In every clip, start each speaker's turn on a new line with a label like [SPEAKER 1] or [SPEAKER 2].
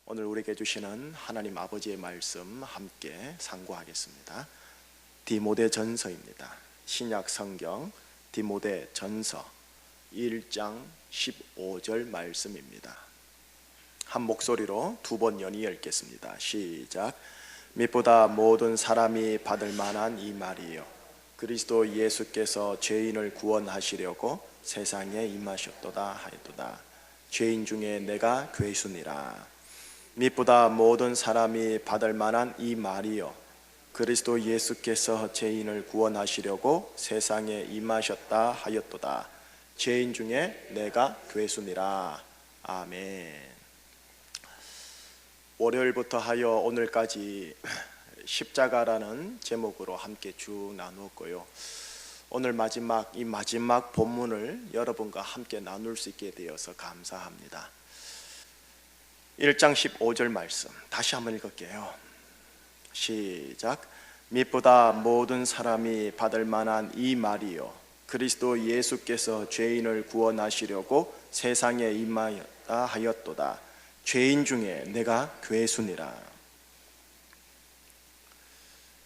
[SPEAKER 1] 오늘 우리에게 주시는 하나님 아버지의 말씀 함께 상고하겠습니다. 디모데 전서입니다. 신약 성경 디모데 전서 1장 15절 말씀입니다. 한 목소리로 두 번 연이어 읽겠습니다. 시작. 밋보다 모든 사람이 받을 만한 이 말이요 그리스도 예수께서 죄인을 구원하시려고 세상에 임하셨도다 하였도다. 죄인 중에 내가 괴순이라. 밋보다 모든 사람이 받을 만한 이 말이요 그리스도 예수께서 죄인을 구원하시려고 세상에 임하셨다 하였도다. 죄인 중에 내가 괴순이라. 아멘. 월요일부터 하여 오늘까지 십자가라는 제목으로 함께 쭉 나누었고요. 오늘 이 마지막 본문을 여러분과 함께 나눌 수 있게 되어서 감사합니다. 1장 15절 말씀 다시 한번 읽을게요. 시작. 밋보다 모든 사람이 받을 만한 이 말이요 그리스도 예수께서 죄인을 구원하시려고 세상에 임하였다 하였도다. 죄인 중에 내가 괴순이라.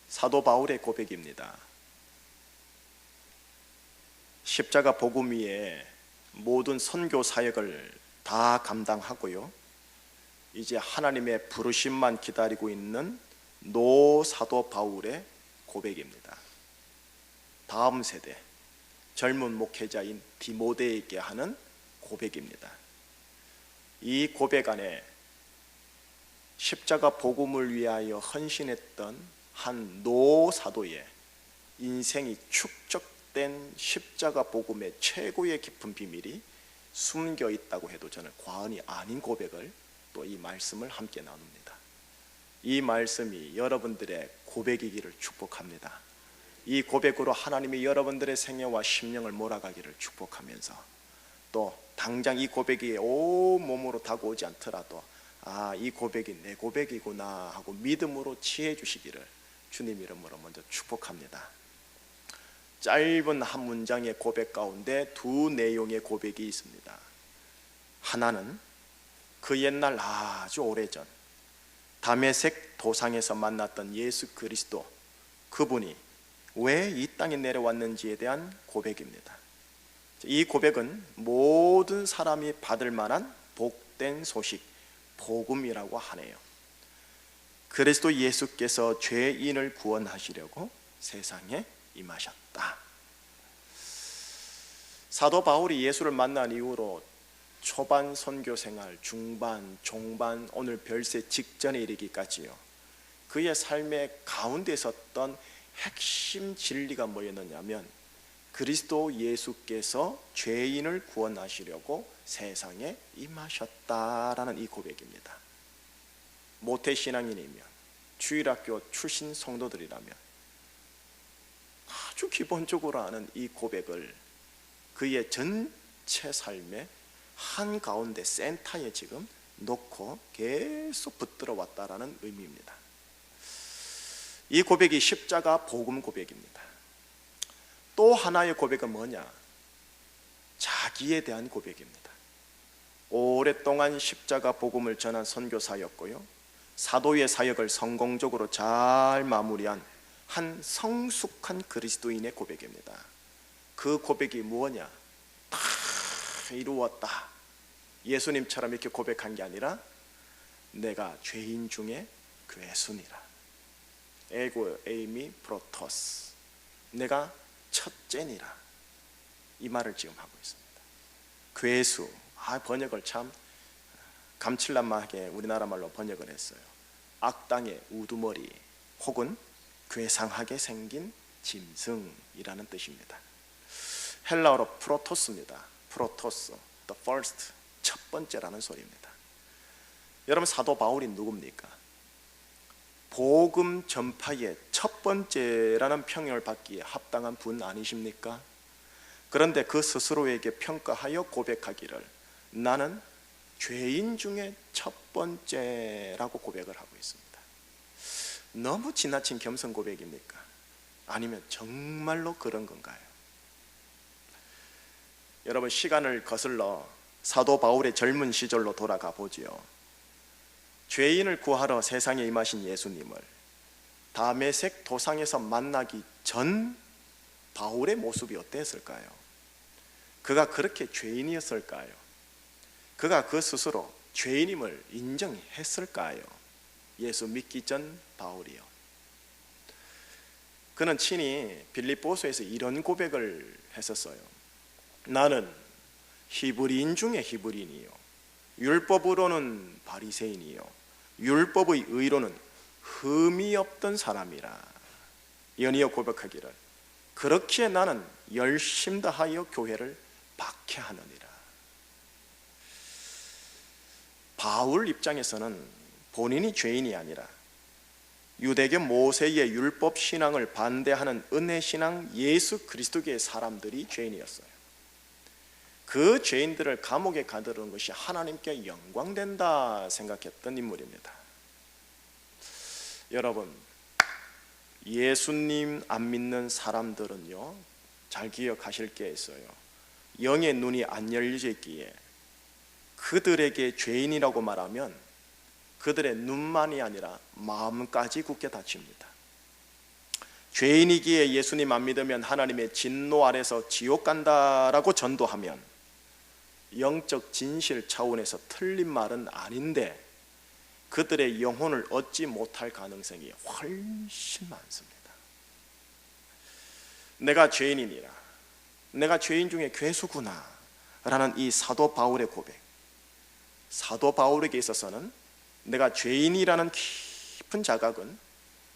[SPEAKER 1] 사도 바울의 고백입니다. 십자가 복음 위에 모든 선교 사역을 다 감당하고요, 이제 하나님의 부르심만 기다리고 있는 노 사도 바울의 고백입니다. 다음 세대 젊은 목회자인 디모데에게 하는 고백입니다. 이 고백 안에 십자가 복음을 위하여 헌신했던 한 노 사도의 인생이 축적된 십자가 복음의 최고의 깊은 비밀이 숨겨 있다고 해도 저는 과언이 아닌 고백을, 또 이 말씀을 함께 나눕니다. 이 말씀이 여러분들의 고백이기를 축복합니다. 이 고백으로 하나님이 여러분들의 생애와 심령을 몰아가기를 축복하면서, 또 당장 이 고백이 온 몸으로 다가오지 않더라도 이 고백이 내 고백이구나 하고 믿음으로 취해 주시기를 주님 이름으로 먼저 축복합니다. 짧은 한 문장의 고백 가운데 두 내용의 고백이 있습니다. 하나는 그 옛날 아주 오래전 다메섹 도상에서 만났던 예수 그리스도, 그분이 왜 이 땅에 내려왔는지에 대한 고백입니다. 이 고백은 모든 사람이 받을 만한 복된 소식, 복음이라고 하네요. 그리스도 예수께서 죄인을 구원하시려고 세상에 임하셨다. 사도 바울이 예수를 만난 이후로 초반 선교 생활, 중반, 종반, 오늘 별세 직전에 이르기까지요, 그의 삶의 가운데 있었던 핵심 진리가 뭐였느냐면 그리스도 예수께서 죄인을 구원하시려고 세상에 임하셨다라는 이 고백입니다. 모태신앙인이면, 주일학교 출신 성도들이라면 아주 기본적으로 아는 이 고백을 그의 전체 삶의 한가운데 센터에 지금 놓고 계속 붙들어 왔다라는 의미입니다. 이 고백이 십자가 복음 고백입니다. 또 하나의 고백은 뭐냐? 자기에 대한 고백입니다. 오랫동안 십자가 복음을 전한 선교사였고요, 사도의 사역을 성공적으로 잘 마무리한 한 성숙한 그리스도인의 고백입니다. 그 고백이 뭐냐? 다 이루었다, 예수님처럼 이렇게 고백한 게 아니라 내가 죄인 중에 괴순이라. 에고 에이미 프로토스, 내가 첫째니라. 이 말을 지금 하고 있습니다. 괴수, 번역을 참 감칠맛하게 우리나라 말로 번역을 했어요. 악당의 우두머리 혹은 괴상하게 생긴 짐승이라는 뜻입니다. 헬라어로 프로토스입니다. 프로토스, the first, 첫 번째라는 소리입니다. 여러분, 사도 바울이 누굽니까? 복음 전파의 첫 번째라는 평을 받기에 합당한 분 아니십니까? 그런데 그 스스로에게 평가하여 고백하기를 나는 죄인 중에 첫 번째라고 고백을 하고 있습니다. 너무 지나친 겸손 고백입니까? 아니면 정말로 그런 건가요? 여러분, 시간을 거슬러 사도 바울의 젊은 시절로 돌아가 보지요. 죄인을 구하러 세상에 임하신 예수님을 다메섹 도상에서 만나기 전 바울의 모습이 어땠을까요? 그가 그렇게 죄인이었을까요? 그가 그 스스로 죄인임을 인정했을까요? 예수 믿기 전 바울이요. 그는 친히 빌립보서에서 이런 고백을 했었어요. 나는 히브리인 중에 히브리인이요, 율법으로는 바리새인이요, 율법의 의로는 흠이 없던 사람이라. 연이어 고백하기를, 그렇기에 나는 열심 다하여 교회를 박해하느니라. 바울 입장에서는 본인이 죄인이 아니라 유대교 모세의 율법 신앙을 반대하는 은혜 신앙 예수 그리스도교의 사람들이 죄인이었어요. 그 죄인들을 감옥에 가두는 것이 하나님께 영광된다 생각했던 인물입니다. 여러분, 예수님 안 믿는 사람들은요, 잘 기억하실 게 있어요. 영의 눈이 안 열려져 있기에 그들에게 죄인이라고 말하면 그들의 눈만이 아니라 마음까지 굳게 닫힙니다. 죄인이기에 예수님 안 믿으면 하나님의 진노 아래서 지옥 간다라고 전도하면 영적 진실 차원에서 틀린 말은 아닌데 그들의 영혼을 얻지 못할 가능성이 훨씬 많습니다. 내가 죄인이니라, 내가 죄인 중에 괴수구나 라는 이 사도 바울의 고백, 사도 바울에게 있어서는 내가 죄인이라는 깊은 자각은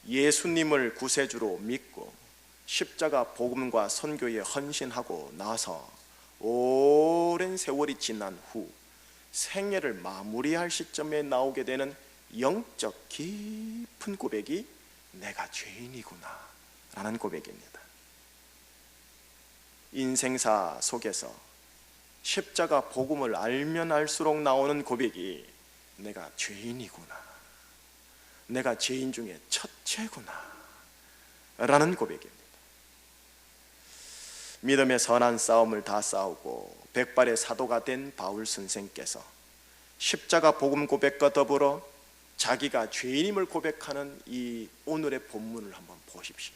[SPEAKER 1] 예수님을 구세주로 믿고 십자가 복음과 선교에 헌신하고 나서 오랜 세월이 지난 후 생애를 마무리할 시점에 나오게 되는 영적 깊은 고백이 내가 죄인이구나 라는 고백입니다. 인생사 속에서 십자가 복음을 알면 알수록 나오는 고백이 내가 죄인이구나, 내가 죄인 중에 첫째구나 라는 고백입니다. 믿음의 선한 싸움을 다 싸우고 백발의 사도가 된 바울 선생께서 십자가 복음 고백과 더불어 자기가 죄인임을 고백하는 이 오늘의 본문을 한번 보십시오.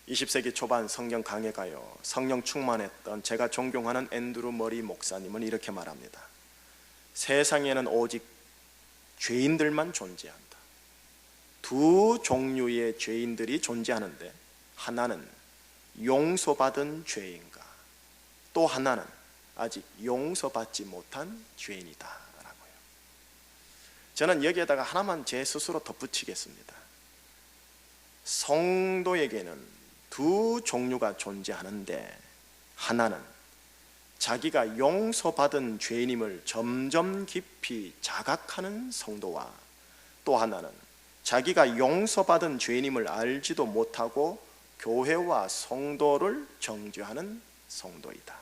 [SPEAKER 1] 20세기 초반 성경 강해 가요 성령 충만했던 제가 존경하는 앤드루 머리 목사님은 이렇게 말합니다. 세상에는 오직 죄인들만 존재한다. 두 종류의 죄인들이 존재하는데 하나는 용서받은 죄인과 또 하나는 아직 용서받지 못한 죄인이다 라고요. 저는 여기에다가 하나만 제 스스로 덧붙이겠습니다. 성도에게는 두 종류가 존재하는데 하나는 자기가 용서받은 죄인임을 점점 깊이 자각하는 성도와 또 하나는 자기가 용서받은 죄인임을 알지도 못하고 교회와 성도를 정죄하는 성도이다.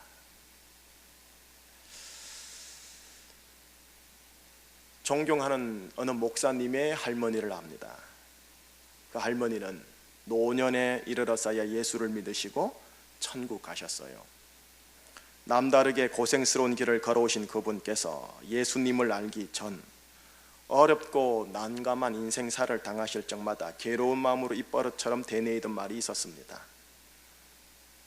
[SPEAKER 1] 존경하는 어느 목사님의 할머니를 압니다. 그 할머니는 노년에 이르러서야 예수를 믿으시고 천국 가셨어요. 남다르게 고생스러운 길을 걸어오신 그분께서 예수님을 알기 전 어렵고 난감한 인생사를 당하실 적마다 괴로운 마음으로 입버릇처럼 되뇌이던 말이 있었습니다.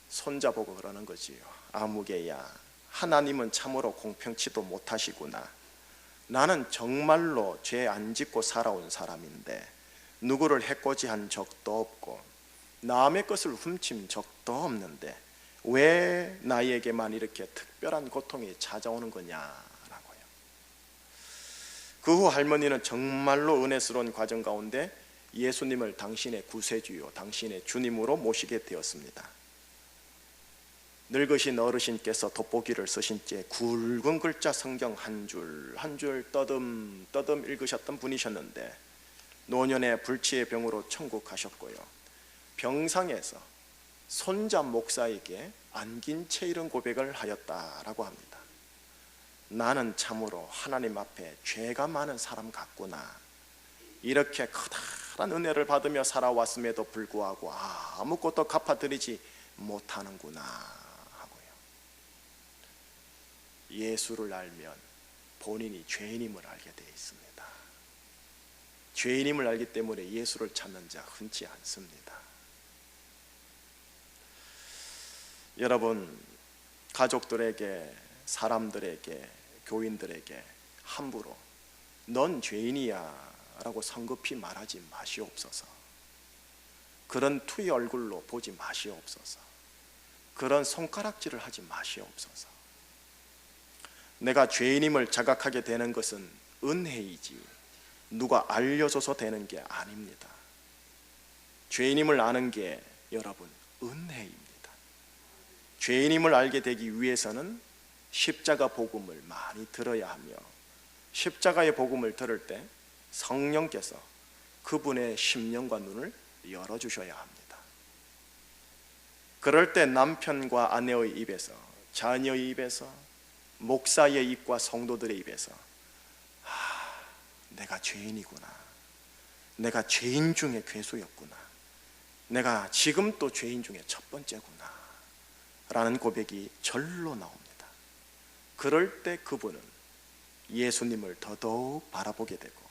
[SPEAKER 1] 손자보고 그러는 거지요. 아무개야, 하나님은 참으로 공평치도 못하시구나. 나는 정말로 죄 안 짓고 살아온 사람인데 누구를 해코지한 적도 없고 남의 것을 훔친 적도 없는데 왜 나에게만 이렇게 특별한 고통이 찾아오는 거냐라고요. 그 후 할머니는 정말로 은혜스러운 과정 가운데 예수님을 당신의 구세주요, 당신의 주님으로 모시게 되었습니다. 늙으신 어르신께서 돋보기를 쓰신 채 굵은 글자 성경 한 줄 한 줄 떠듬 읽으셨던 분이셨는데 노년의 불치의 병으로 천국 가셨고요. 병상에서 손자 목사에게 안긴 채 이런 고백을 하였다라고 합니다. 나는 참으로 하나님 앞에 죄가 많은 사람 같구나. 이렇게 커다란 은혜를 받으며 살아왔음에도 불구하고 아무것도 갚아드리지 못하는구나 하고요. 예수를 알면 본인이 죄인임을 알게 되어 있습니다. 죄인임을 알기 때문에 예수를 찾는 자 흔치 않습니다. 여러분, 가족들에게, 사람들에게, 교인들에게 함부로 넌 죄인이야 라고 성급히 말하지 마시옵소서. 그런 투의 얼굴로 보지 마시옵소서. 그런 손가락질을 하지 마시옵소서. 내가 죄인임을 자각하게 되는 것은 은혜이지 누가 알려줘서 되는 게 아닙니다. 죄인임을 아는 게 여러분 은혜입니다. 죄인임을 알게 되기 위해서는 십자가 복음을 많이 들어야 하며, 십자가의 복음을 들을 때 성령께서 그분의 심령과 눈을 열어주셔야 합니다. 그럴 때 남편과 아내의 입에서, 자녀의 입에서, 목사의 입과 성도들의 입에서 내가 죄인이구나, 내가 죄인 중에 괴수였구나, 내가 지금 또 죄인 중에 첫 번째구나 라는 고백이 절로 나옵니다. 그럴 때 그분은 예수님을 더더욱 바라보게 되고,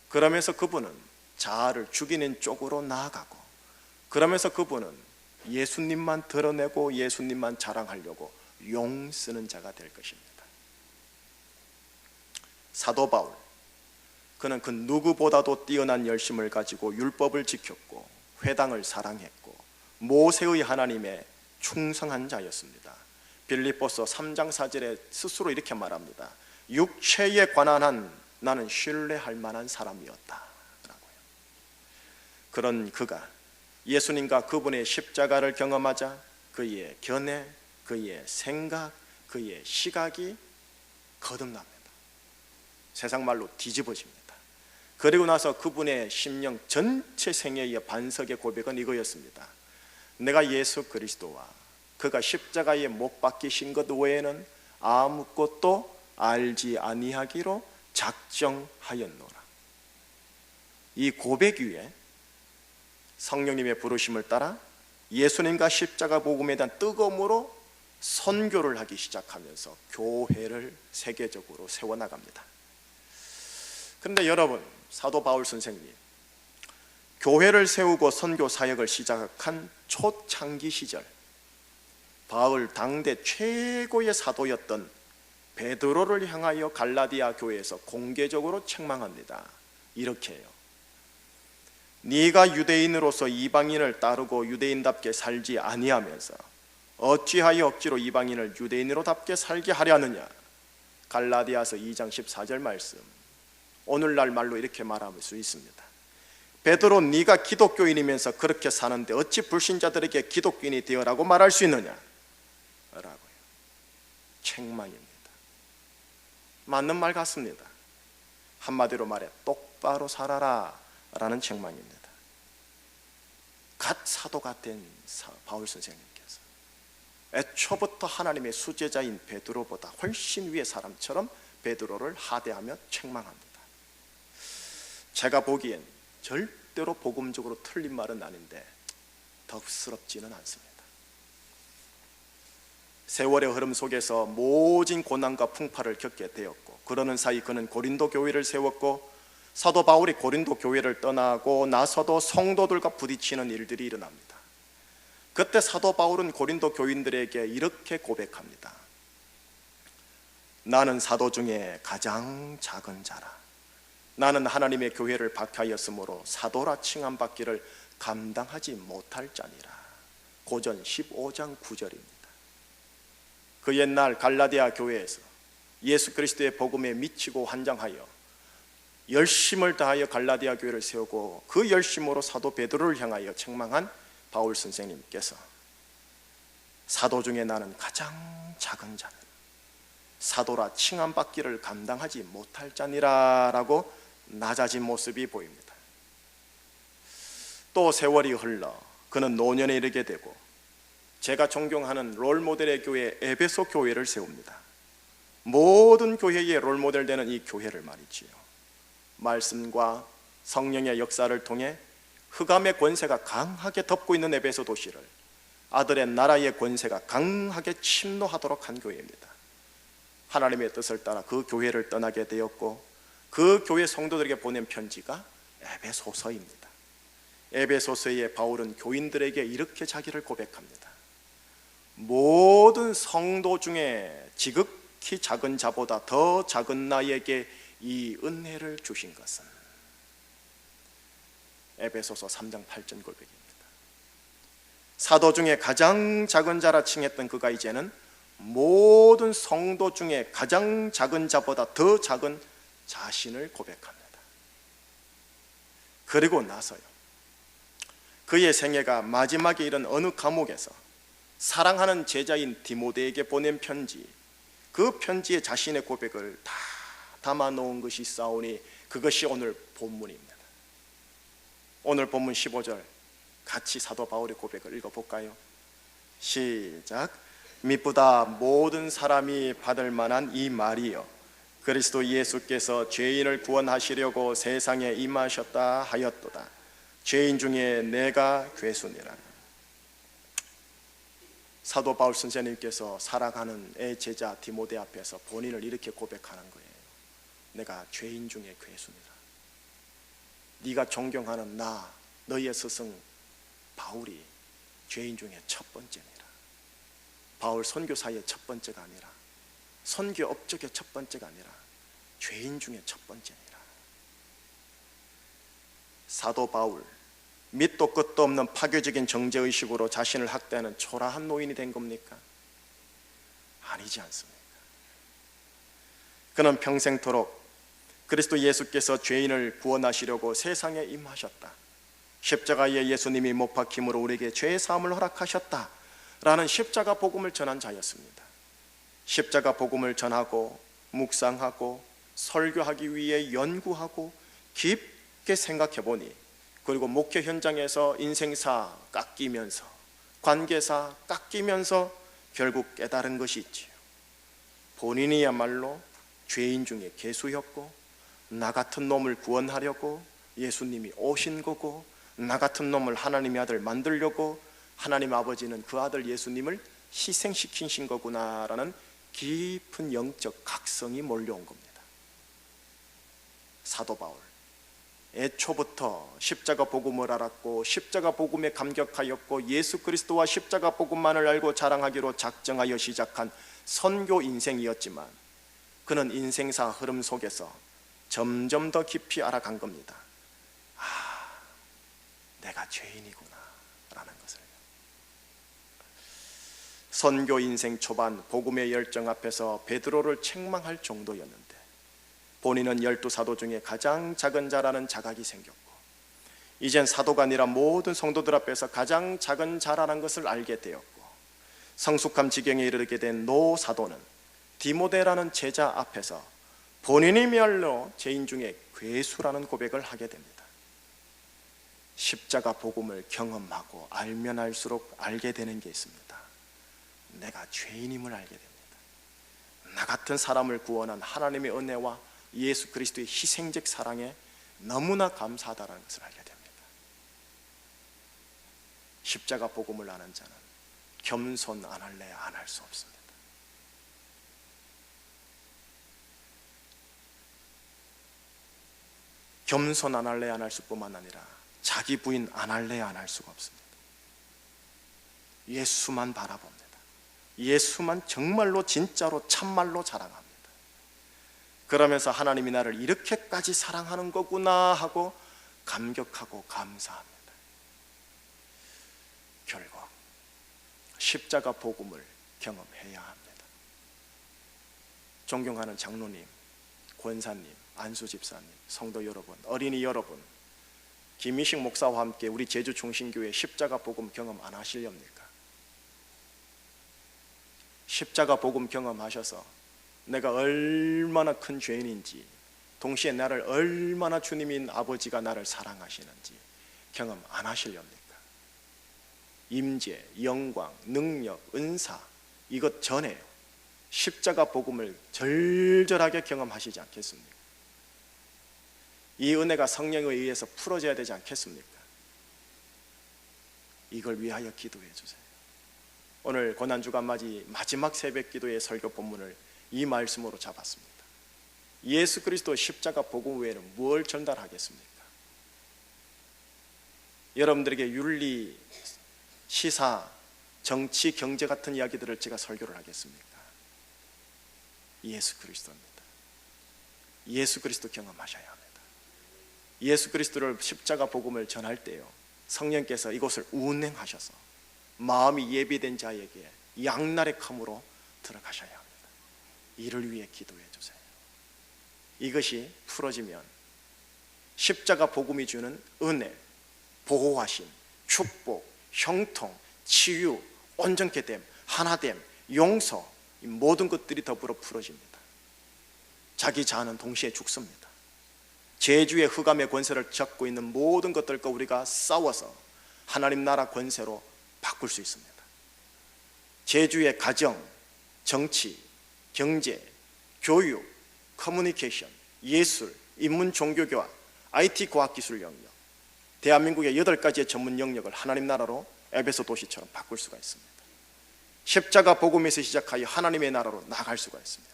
[SPEAKER 1] 그러면서 그분은 자아를 죽이는 쪽으로 나아가고, 그러면서 그분은 예수님만 드러내고 예수님만 자랑하려고 용 쓰는 자가 될 것입니다. 사도 바울, 그는 그 누구보다도 뛰어난 열심을 가지고 율법을 지켰고 회당을 사랑했고 모세의 하나님에 충성한 자였습니다. 빌립보서 3장 4절에 스스로 이렇게 말합니다. 육체에 관한 한 나는 신뢰할 만한 사람이었다 라고요. 그런 그가 예수님과 그분의 십자가를 경험하자 그의 견해, 그의 생각, 그의 시각이 거듭납니다. 세상 말로 뒤집어집니다. 그리고 나서 그분의 심령 전체 생애의 반석의 고백은 이거였습니다. 내가 예수 그리스도와 그가 십자가에 못 박히신 것 외에는 아무것도 알지 아니하기로 작정하였노라. 이 고백 위에 성령님의 부르심을 따라 예수님과 십자가 복음에 대한 뜨거움으로 선교를 하기 시작하면서 교회를 세계적으로 세워나갑니다. 그런데 여러분, 사도 바울 선생님, 교회를 세우고 선교 사역을 시작한 초창기 시절 바울 당대 최고의 사도였던 베드로를 향하여 갈라디아 교회에서 공개적으로 책망합니다. 이렇게 해요. 네가 유대인으로서 이방인을 따르고 유대인답게 살지 아니하면서 어찌하여 억지로 이방인을 유대인으로답게 살게 하려 하느냐. 갈라디아서 2장 14절 말씀, 오늘날 말로 이렇게 말할 수 있습니다. 베드로, 네가 기독교인이면서 그렇게 사는데 어찌 불신자들에게 기독교인이 되어라고 말할 수 있느냐 라고요. 책망입니다. 맞는 말 같습니다. 한마디로 말해 똑바로 살아라 라는 책망입니다. 갓 사도가 된 바울 선생님께서 애초부터 하나님의 수제자인 베드로보다 훨씬 위의 사람처럼 베드로를 하대하며 책망합니다. 제가 보기엔 절대로 복음적으로 틀린 말은 아닌데 덕스럽지는 않습니다. 세월의 흐름 속에서 모진 고난과 풍파를 겪게 되었고, 그러는 사이 그는 고린도 교회를 세웠고, 사도 바울이 고린도 교회를 떠나고 나서도 성도들과 부딪히는 일들이 일어납니다. 그때 사도 바울은 고린도 교인들에게 이렇게 고백합니다. 나는 사도 중에 가장 작은 자라. 나는 하나님의 교회를 박하였으므로 사도라 칭함받기를 감당하지 못할 자니라. 고전 15장 9절입니다. 그 옛날 갈라디아 교회에서 예수 그리스도의 복음에 미치고 환장하여 열심을 다하여 갈라디아 교회를 세우고 그 열심으로 사도 베드로를 향하여 책망한 바울 선생님께서 사도 중에 나는 가장 작은 자는 사도라 칭함받기를 감당하지 못할 자니라 라고 낮아진 모습이 보입니다. 또 세월이 흘러 그는 노년에 이르게 되고 제가 존경하는 롤모델의 교회 에베소 교회를 세웁니다. 모든 교회의 롤모델 되는 이 교회를 말이지요, 말씀과 성령의 역사를 통해 흑암의 권세가 강하게 덮고 있는 에베소 도시를 아들의 나라의 권세가 강하게 침노하도록 한 교회입니다. 하나님의 뜻을 따라 그 교회를 떠나게 되었고, 그 교회 성도들에게 보낸 편지가 에베소서입니다. 에베소서에 바울은 교인들에게 이렇게 자기를 고백합니다. 모든 성도 중에 지극히 작은 자보다 더 작은 나에게 이 은혜를 주신 것은, 에베소서 3장 8절 고백입니다. 사도 중에 가장 작은 자라 칭했던 그가 이제는 모든 성도 중에 가장 작은 자보다 더 작은 자신을 고백합니다. 그리고 나서요, 그의 생애가 마지막에 이른 어느 감옥에서 사랑하는 제자인 디모데에게 보낸 편지, 그 편지에 자신의 고백을 다 담아놓은 것이 있사오니 그것이 오늘 본문입니다. 오늘 본문 15절 같이 사도 바울의 고백을 읽어볼까요? 시작. 미쁘다 모든 사람이 받을 만한 이 말이여, 그리스도 예수께서 죄인을 구원하시려고 세상에 임하셨다 하였도다. 죄인 중에 내가 괴순이라. 사도 바울 선생님께서 사랑하는 제자 디모데 앞에서 본인을 이렇게 고백하는 거예요. 내가 죄인 중에 괴순이라. 네가 존경하는 나, 너희의 스승 바울이 죄인 중에 첫 번째니라. 바울 선교사의 첫 번째가 아니라, 선교 업적의 첫 번째가 아니라 죄인 중에 첫 번째니라. 사도 바울, 밑도 끝도 없는 파괴적인 정죄의식으로 자신을 학대하는 초라한 노인이 된 겁니까? 아니지 않습니까? 그는 평생토록 그리스도 예수께서 죄인을 구원하시려고 세상에 임하셨다, 십자가에 예수님이 못 박힘으로 우리에게 죄의 사함을 허락하셨다 라는 십자가 복음을 전한 자였습니다. 십자가 복음을 전하고 묵상하고 설교하기 위해 연구하고 깊게 생각해 보니, 그리고 목회 현장에서 인생사 깎이면서, 관계사 깎이면서 결국 깨달은 것이 있지요. 본인이야말로 죄인 중에 괴수였고, 나 같은 놈을 구원하려고 예수님이 오신 거고, 나 같은 놈을 하나님의 아들 만들려고 하나님 아버지는 그 아들 예수님을 희생시키신 거구나라는 깊은 영적 각성이 몰려온 겁니다. 사도 바울, 애초부터 십자가 복음을 알았고 십자가 복음에 감격하였고 예수 그리스도와 십자가 복음만을 알고 자랑하기로 작정하여 시작한 선교 인생이었지만, 그는 인생사 흐름 속에서 점점 더 깊이 알아간 겁니다. 내가 죄인이구나 라는 것을. 선교 인생 초반 복음의 열정 앞에서 베드로를 책망할 정도였는데, 본인은 12사도 중에 가장 작은 자라는 자각이 생겼고, 이젠 사도가 아니라 모든 성도들 앞에서 가장 작은 자라는 것을 알게 되었고, 성숙함 지경에 이르게 된 노 사도는 디모데라는 제자 앞에서 본인이야말로 죄인 중에 괴수라는 고백을 하게 됩니다. 십자가 복음을 경험하고 알면 알수록 알게 되는 게 있습니다. 내가 죄인임을 알게 됩니다. 나 같은 사람을 구원한 하나님의 은혜와 예수 그리스도의 희생적 사랑에 너무나 감사하다는 것을 알게 됩니다. 십자가 복음을 아는 자는 겸손 안 할래야 안 할 수 없습니다. 겸손 안 할래야 안 할 수뿐만 아니라 자기 부인 안 할래야 안 할 수가 없습니다. 예수만 바라봅니다. 예수만 정말로 진짜로 참말로 자랑합니다. 그러면서 하나님이 나를 이렇게까지 사랑하는 거구나 하고 감격하고 감사합니다. 결국 십자가 복음을 경험해야 합니다. 존경하는 장로님, 권사님, 안수 집사님, 성도 여러분, 어린이 여러분, 김희식 목사와 함께 우리 제주 중심교회 십자가 복음 경험 안 하시렵니까? 십자가 복음 경험하셔서 내가 얼마나 큰 죄인인지, 동시에 나를 얼마나 주님인 아버지가 나를 사랑하시는지 경험 안 하시렵니까? 임재, 영광, 능력, 은사, 이것 전에 십자가 복음을 절절하게 경험하시지 않겠습니까? 이 은혜가 성령에 의해서 풀어져야 되지 않겠습니까? 이걸 위하여 기도해 주세요. 오늘 고난주간 맞이 마지막 새벽 기도의 설교 본문을 이 말씀으로 잡았습니다. 예수 그리스도 십자가 복음 외에는 뭘 전달하겠습니까? 여러분들에게 윤리, 시사, 정치, 경제 같은 이야기들을 제가 설교를 하겠습니까? 예수 그리스도입니다. 예수 그리스도 경험하셔야 합니다. 예수 그리스도를 십자가 복음을 전할 때요, 성령께서 이곳을 운행하셔서 마음이 예비된 자에게 양날의 검으로 들어가셔야 합니다. 이를 위해 기도해 주세요. 이것이 풀어지면 십자가 복음이 주는 은혜, 보호하심, 축복, 형통, 치유, 온전케 됨, 하나됨, 용서, 이 모든 것들이 더불어 풀어집니다. 자기 자아는 동시에 죽습니다. 제주의 흑암의 권세를 잡고 있는 모든 것들과 우리가 싸워서 하나님 나라 권세로 바꿀 수 있습니다. 제주의 가정, 정치, 경제, 교육, 커뮤니케이션, 예술, 인문 종교교화, IT 과학기술 영역, 대한민국의 8가지의 전문 영역을 하나님 나라로 에베소 도시처럼 바꿀 수가 있습니다. 십자가 복음에서 시작하여 하나님의 나라로 나갈 수가 있습니다.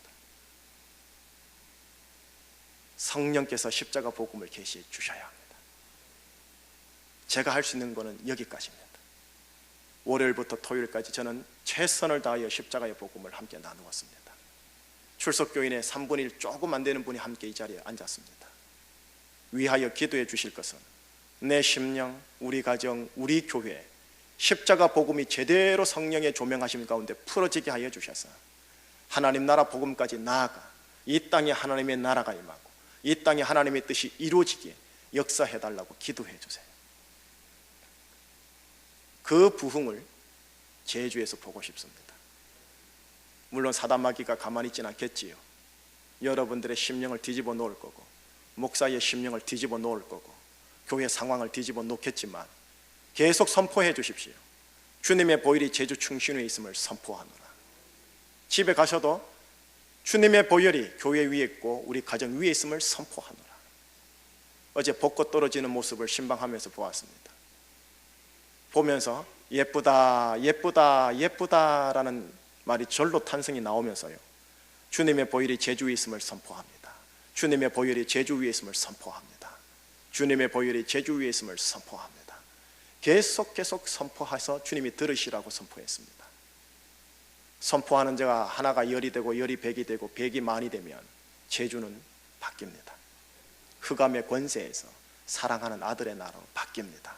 [SPEAKER 1] 성령께서 십자가 복음을 계시해 주셔야 합니다. 제가 할 수 있는 것은 여기까지입니다. 월요일부터 토요일까지 저는 최선을 다하여 십자가의 복음을 함께 나누었습니다. 출석교인의 3분의 1 조금 안 되는 분이 함께 이 자리에 앉았습니다. 위하여 기도해 주실 것은 내 심령, 우리 가정, 우리 교회 십자가 복음이 제대로 성령의 조명하심 가운데 풀어지게 하여 주셔서 하나님 나라 복음까지 나아가 이 땅에 하나님의 나라가 임하고 이 땅에 하나님의 뜻이 이루어지게 역사해 달라고 기도해 주세요. 그 부흥을 제주에서 보고 싶습니다. 물론 사단마귀가 가만히 있지는 않겠지요. 여러분들의 심령을 뒤집어 놓을 거고 목사의 심령을 뒤집어 놓을 거고 교회 상황을 뒤집어 놓겠지만 계속 선포해 주십시오. 주님의 보혈이 제주 충신위에 있음을 선포하노라. 집에 가셔도 주님의 보혈이 교회 위에 있고 우리 가정 위에 있음을 선포하노라. 어제 벚꽃 떨어지는 모습을 신방하면서 보았습니다. 보면서 예쁘다 예쁘다 예쁘다라는 말이 절로 탄성이 나오면서요, 주님의 보혈이 제주 위에 있음을 선포합니다. 주님의 보혈이 제주 위에 있음을 선포합니다. 주님의 보혈이 제주 위에 있음을 선포합니다. 계속 선포해서 주님이 들으시라고 선포했습니다. 선포하는 자가 하나가 열이 되고 열이 백이 되고 백이 만이 되면 제주는 바뀝니다. 흑암의 권세에서 사랑하는 아들의 나라로 바뀝니다.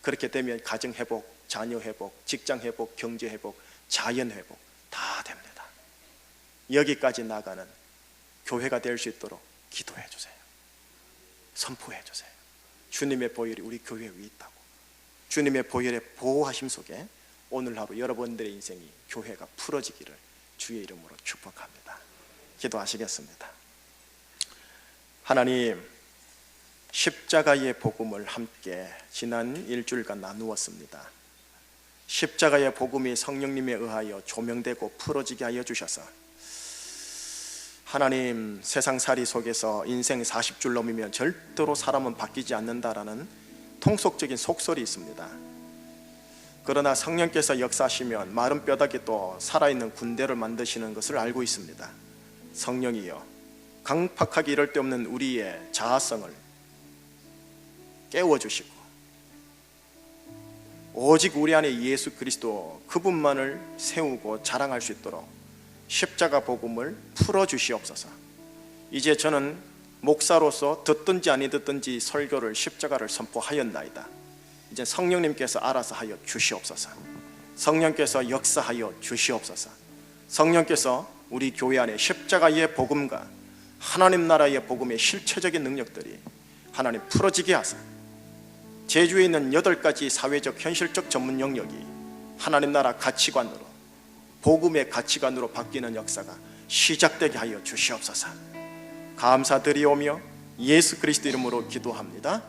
[SPEAKER 1] 그렇게 되면 가정 회복, 자녀 회복, 직장 회복, 경제 회복, 자연 회복 다 됩니다. 여기까지 나가는 교회가 될 수 있도록 기도해 주세요. 선포해 주세요. 주님의 보혈이 우리 교회 위에 있다고. 주님의 보혈의 보호하심 속에 오늘 하루 여러분들의 인생이 교회가 풀어지기를 주의 이름으로 축복합니다. 기도하시겠습니다. 하나님, 십자가의 복음을 함께 지난 일주일간 나누었습니다. 십자가의 복음이 성령님에 의하여 조명되고 풀어지게 하여 주셔서 하나님, 세상살이 속에서 인생 40줄 넘으면 절대로 사람은 바뀌지 않는다라는 통속적인 속설이 있습니다. 그러나 성령께서 역사하시면 마른 뼈다귀 또 살아있는 군대를 만드시는 것을 알고 있습니다. 성령이여, 강팍하기 이를 데 없는 우리의 자아성을 깨워주시고 오직 우리 안에 예수 그리스도 그분만을 세우고 자랑할 수 있도록 십자가 복음을 풀어주시옵소서. 이제 저는 목사로서 듣든지 아니 듣든지 설교를 십자가를 선포하였나이다. 이제 성령님께서 알아서 하여 주시옵소서. 성령께서 역사하여 주시옵소서. 성령께서 우리 교회 안에 십자가의 복음과 하나님 나라의 복음의 실체적인 능력들이 하나님 풀어지게 하사 제주에 있는 8가지 사회적 현실적 전문 영역이 하나님 나라 가치관으로, 복음의 가치관으로 바뀌는 역사가 시작되게 하여 주시옵소서. 감사드리오며 예수 그리스도 이름으로 기도합니다.